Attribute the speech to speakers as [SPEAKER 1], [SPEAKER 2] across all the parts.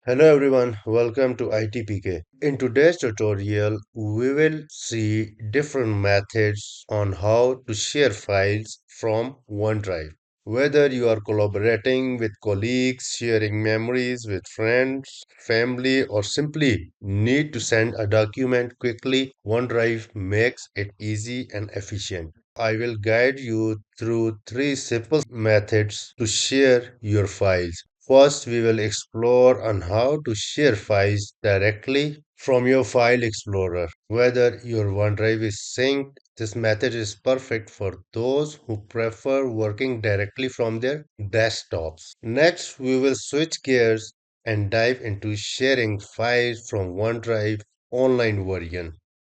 [SPEAKER 1] Hello everyone, welcome to ITeePK. In today's tutorial, we will see different methods on how to share files from OneDrive. Whether you are collaborating with colleagues, sharing memories with friends, family, or simply need to send a document quickly, OneDrive makes it easy and efficient. I will guide you through three simple methods to share your files. First, we will explore on how to share files directly from your file explorer. Whether your OneDrive is synced, this method is perfect for those who prefer working directly from their desktops. Next, we will switch gears and dive into sharing files from OneDrive online version.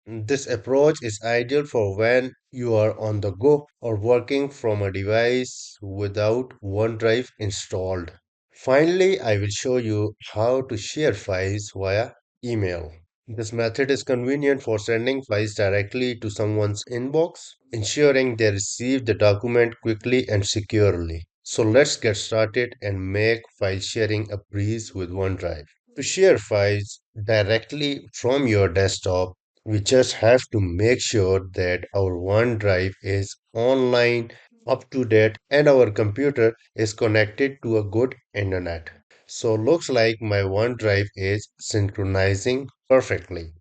[SPEAKER 1] This approach is ideal for when you are on the go or working from a device without OneDrive installed. Finally, I will show you how to share files via email. This method is convenient for sending files directly to someone's inbox, ensuring they receive the document quickly and securely. So let's get started and make file sharing a breeze with OneDrive. To share files directly from your desktop, we just have to make sure that our OneDrive is online, up to date, and our computer is connected to a good internet. So looks like my OneDrive is synchronizing perfectly.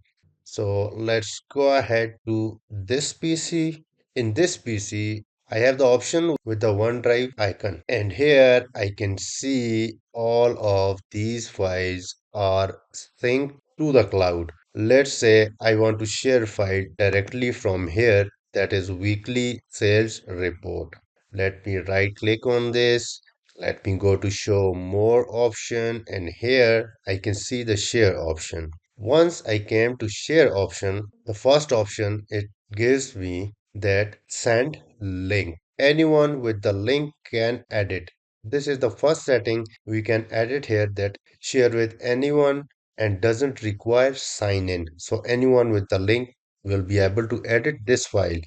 [SPEAKER 1] So let's go ahead to this PC. In this PC, I have the option with the OneDrive icon. And here I can see all of these files are synced to the cloud. Let's say I want to share file directly from here, that is weekly sales report. Let me right click on this. Let me go to show more option, and here I can see the share option. Once I came to share option, the first option it gives me that send link. Anyone with the link can edit. This is the first setting we can edit here, that share with anyone and doesn't require sign in. So anyone with the link will be able to edit this file,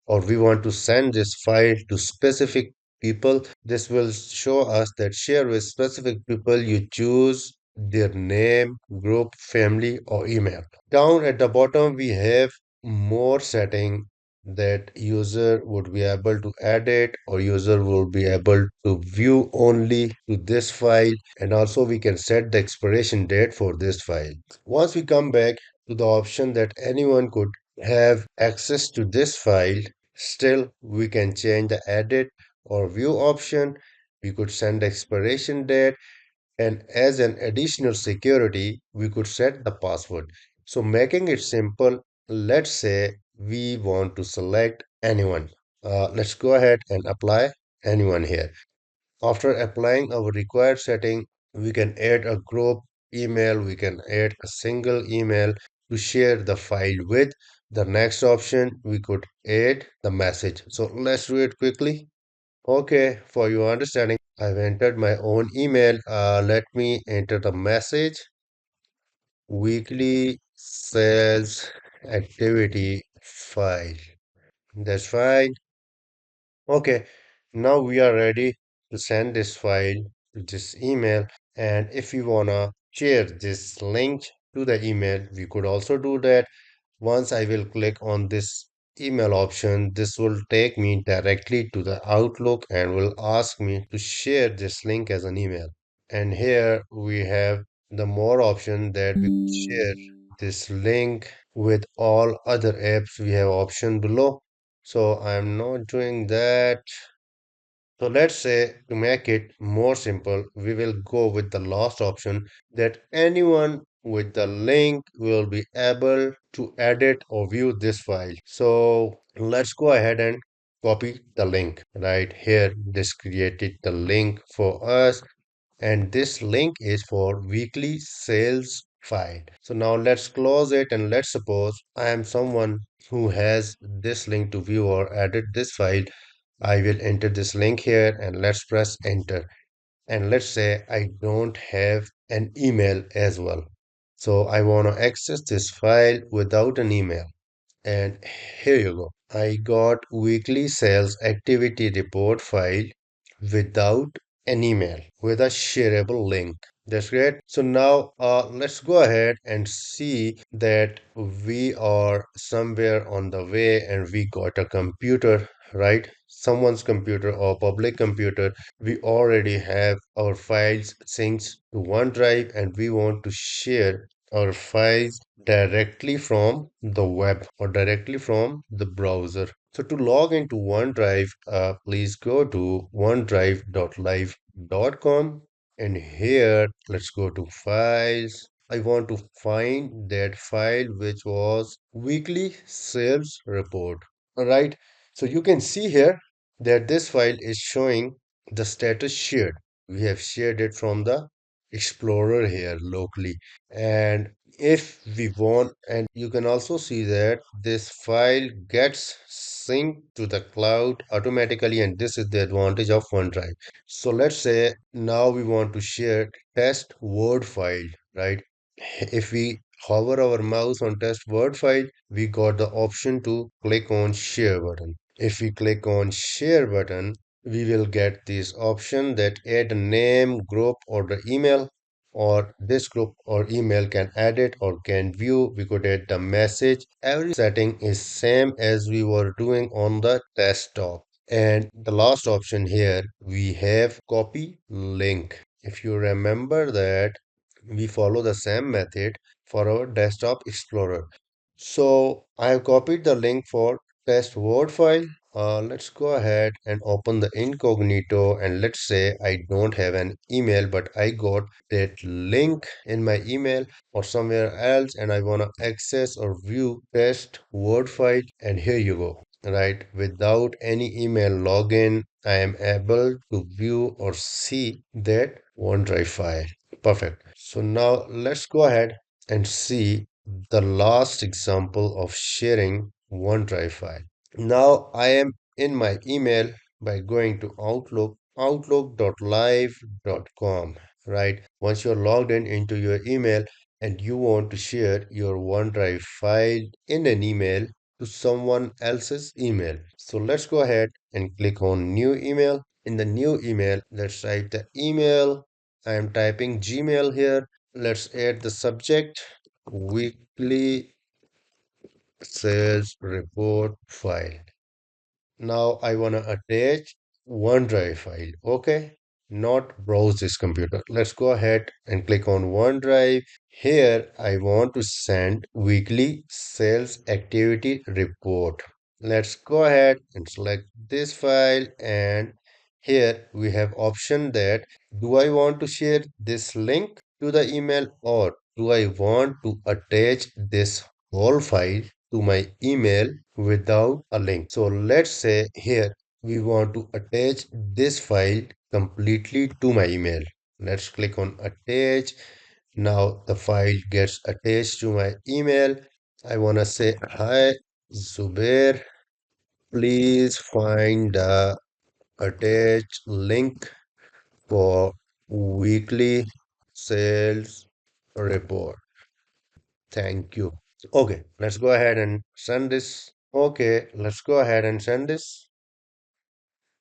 [SPEAKER 1] or we want to send this file to specific people. This will show us that share with specific people. You choose their name, group, family, or email. Down at the bottom, we have more setting that user would be able to edit, or user will be able to view only to this file, and also we can set the expiration date for this file. Once we come back to the option that anyone could have access to this file, still we can change the edit or view option. We could send the expiration date, and as an additional security, we could set the password. So making it simple, let's say we want to select anyone. Let's go ahead and apply anyone here. After applying our required setting, we can add a group email, we can add a single email to share the file with. The next option, we could add the message. So let's do it quickly. Okay, for your understanding, I've entered my own email. Let me enter the message. Weekly sales activity file. That's fine. Okay, now we are ready to send this file to this email. And if you wanna share this link to the email, we could also do that. Once I will click on this email option, this will take me directly to the Outlook and will ask me to share this link as an email. And here we have the more option that we could share this link with all other apps. We have option below. So I'm not doing that. So let's say to make it more simple, we will go with the last option, that anyone with the link will be able to edit or view this file. So let's go ahead and copy the link right here. This created the link for us, and this link is for weekly sales file. So now let's close it, and let's suppose I am someone who has this link to view or edit this file. I will enter this link here and let's press enter. And let's say I don't have an email as well. So I want to access this file without an email. And here you go. I got weekly sales activity report file without an email with a shareable link. That's great. So now let's go ahead and see that we are somewhere on the way and we got a computer, right? Someone's computer or public computer. We already have our files synced to OneDrive and we want to share our files directly from the web or directly from the browser. So to log into OneDrive, please go to onedrive.live.com and here, let's go to files. I want to find that file which was weekly sales report. All right. So you can see here that this file is showing the status shared. We have shared it from the Explorer here locally. And if we want, and you can also see that this file gets synced to the cloud automatically, and this is the advantage of OneDrive. So let's say now we want to share test word file, right? If we hover our mouse on test word file, we got the option to click on share button. If we click on share button, we will get this option that add a name, group, or the email, or this group or email can add it or can view. We could add the message. Every setting is same as we were doing on the desktop. And the last option here, we have copy link. If you remember that, we follow the same method for our desktop explorer. So I have copied the link for test word file. Let's go ahead and open the incognito and let's say I don't have an email, but I got that link in my email or somewhere else and I want to access or view test word file and here you go. Right, without any email login, I am able to view or see that OneDrive file. Perfect. So now let's go ahead and see the last example of sharing OneDrive file. Now I am in my email by going to Outlook, outlook.live.com, right? Once you're logged in into your email and you want to share your OneDrive file in an email to someone else's email. So let's go ahead and click on new email. In the new email, let's type the email. I am typing Gmail here. Let's add the subject weekly sales report file. Now I want to attach OneDrive file. Okay, not browse this computer. Let's go ahead and click on OneDrive. Here I want to send weekly sales activity report. Let's go ahead and select this file and here we have option that do I want to share this link to the email or do I want to attach this whole file to my email without a link. So let's say here we want to attach this file completely to my email. Let's click on attach. Now the file gets attached to my email. I want to say, hi, Zubair, please find the attached link for weekly sales report. Thank you. Okay, let's go ahead and send this. Okay, let's go ahead and send this.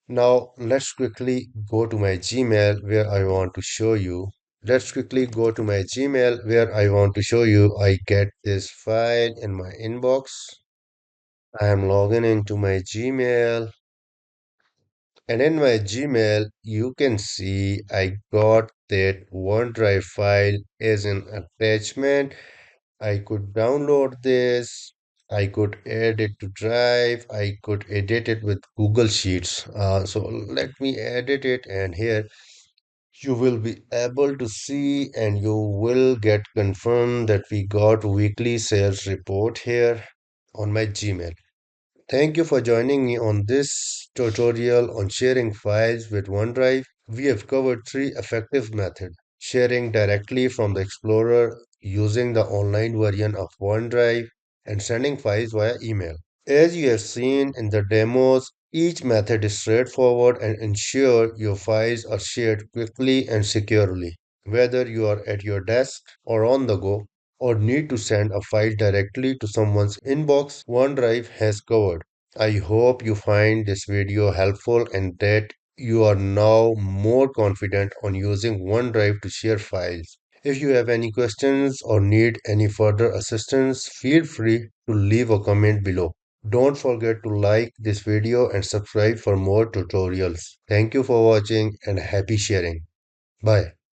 [SPEAKER 1] Now, let's quickly go to my Gmail where I want to show you. Let's quickly go to my Gmail where I want to show you I get this file in my inbox. I am logging into my Gmail. And in my Gmail, you can see I got that OneDrive file as an attachment. I could download this. I could add it to Drive. I could edit it with Google Sheets. So let me edit it, and here you will be able to see and you will get confirmed that we got weekly sales report here on my Gmail. Thank you for joining me on this tutorial on sharing files with OneDrive. We have covered three effective methods: sharing directly from the Explorer, using the online version of OneDrive, and sending files via email. As you have seen in the demos, each method is straightforward and ensure your files are shared quickly and securely. Whether you are at your desk or on the go, or need to send a file directly to someone's inbox, OneDrive has covered. I hope you find this video helpful and that you are now more confident on using OneDrive to share files. If you have any questions or need any further assistance, feel free to leave a comment below. Don't forget to like this video and subscribe for more tutorials. Thank you for watching and happy sharing. Bye.